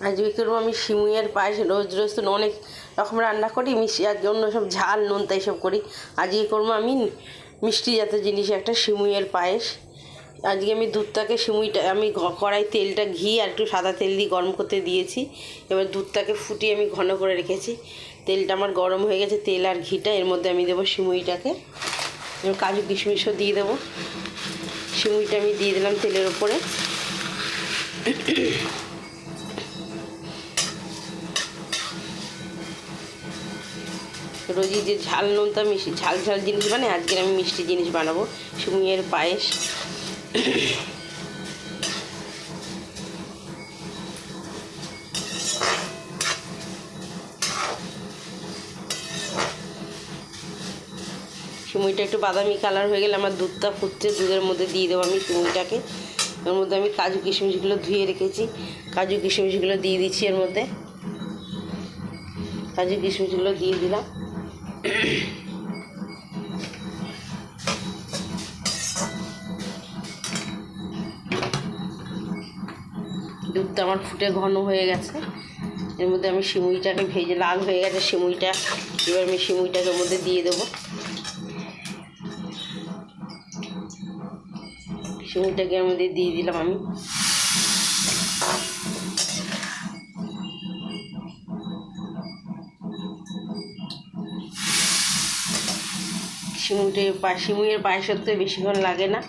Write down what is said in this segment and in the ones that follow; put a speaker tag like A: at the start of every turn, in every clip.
A: আজকে করবো আমি সিমুইয়ের পায়েস। রোজ রোজ তো অনেক রকম রান্না করি, মিষ্টি আর অন্য সব ঝাল নোনতা এইসব করি। আজকে করবো আমি মিষ্টি জাতীয় জিনিস একটা সিমুইয়ের পায়েস। আজকে আমি দুধটাকে সিমুইটা আমি কড়াই তেলটা ঘি আর একটু সাদা তেল দিয়ে গরম করতে দিয়েছি। এবার দুধটাকে ফুটিয়ে আমি ঘন করে রেখেছি। তেলটা আমার গরম হয়ে গেছে, তেল আর ঘিটা। এর মধ্যে আমি দেবো সিমুইটাকে, কাজু কিশমিশও দিয়ে দেবো। সিমুইটা আমি দিয়ে দিলাম তেলের ওপরে। রোজই যে ঝাল নোনতা মিষ্টি ঝাল ঝাল জিনিস বানাই, আজকের আমি মিষ্টি জিনিস বানাবো, সিমুইয়ের পায়েস। সিমুইটা একটু বাদামি কালার হয়ে গেলে আমার দুধটা ফুটছে, দুধের মধ্যে দিয়ে দেবো আমি সিমুইটাকে। এর মধ্যে আমি কাজু কিশমিশগুলো ধুয়ে রেখেছি, কাজু কিশমিশগুলো দিয়ে দিচ্ছি এর মধ্যে। কাজু কিশমিশগুলো দিয়ে দিলাম। দুধটা আমার ফুটে ঘন হয়ে গেছে। এর মধ্যে আমি সিমুইটাকে ভেজে লাল হয়ে গেছে সিমুইটা। এবার আমি সিমুইটাকে ওর মধ্যে দিয়ে দেবো। সিমুইটাকে এর মধ্যে দিয়ে দিলাম আমি। সিমুইয়ের পায়েসের তো বেশিক্ষণ লাগে না।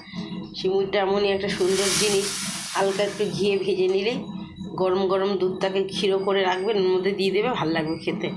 A: সিমুইটা এমনই একটা সুন্দর জিনিস, হালকা একটু ঘিয়ে ভেজে নিলেই গরম গরম দুধটাকে ক্ষীর করে রাখবেন, এর মধ্যে দিয়ে দেবে, ভালো লাগবে খেতে।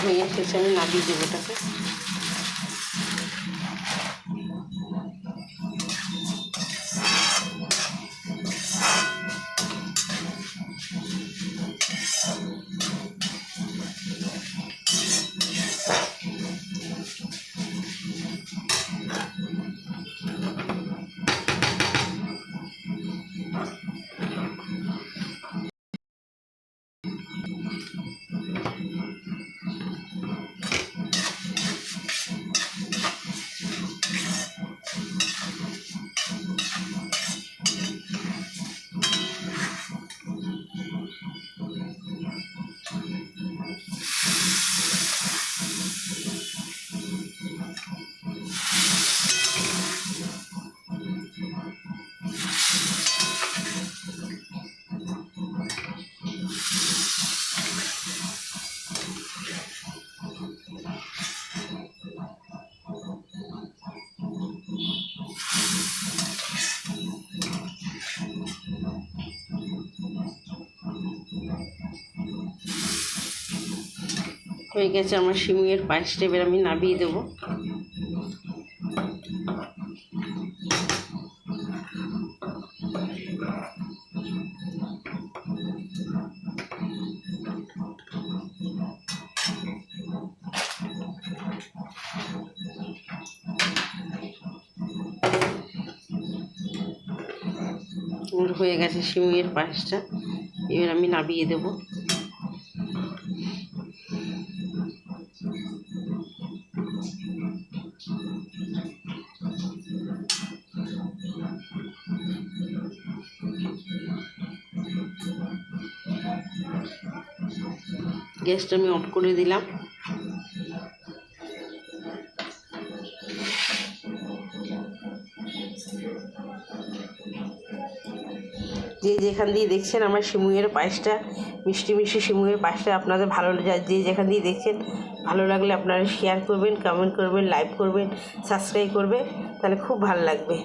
A: হয়ে শেষে আমি নামিয়ে দেবো ওটাকে। হয়ে গেছে আমার সিমুইয়ের পায়েসটা। এবার আমি নামিয়ে দেবো। হয়ে গেছে সিমুইয়ের পায়েসটা, এবার আমি নামিয়ে দেবো। গ্যাসটা আমি অফ করে দিলাম। যে যেখান দিয়ে দেখছেন আমার সিমুইয়ের পায়েসটা, মিষ্টি মিষ্টি সিমুইয়ের পায়েসটা আপনাদের ভালো যায়, যে যেখান দিয়ে দেখছেন ভালো লাগলে আপনারা শেয়ার করবেন, কমেন্ট করবেন, লাইক করবেন, সাবস্ক্রাইব করবেন, তাহলে খুব ভালো লাগবে।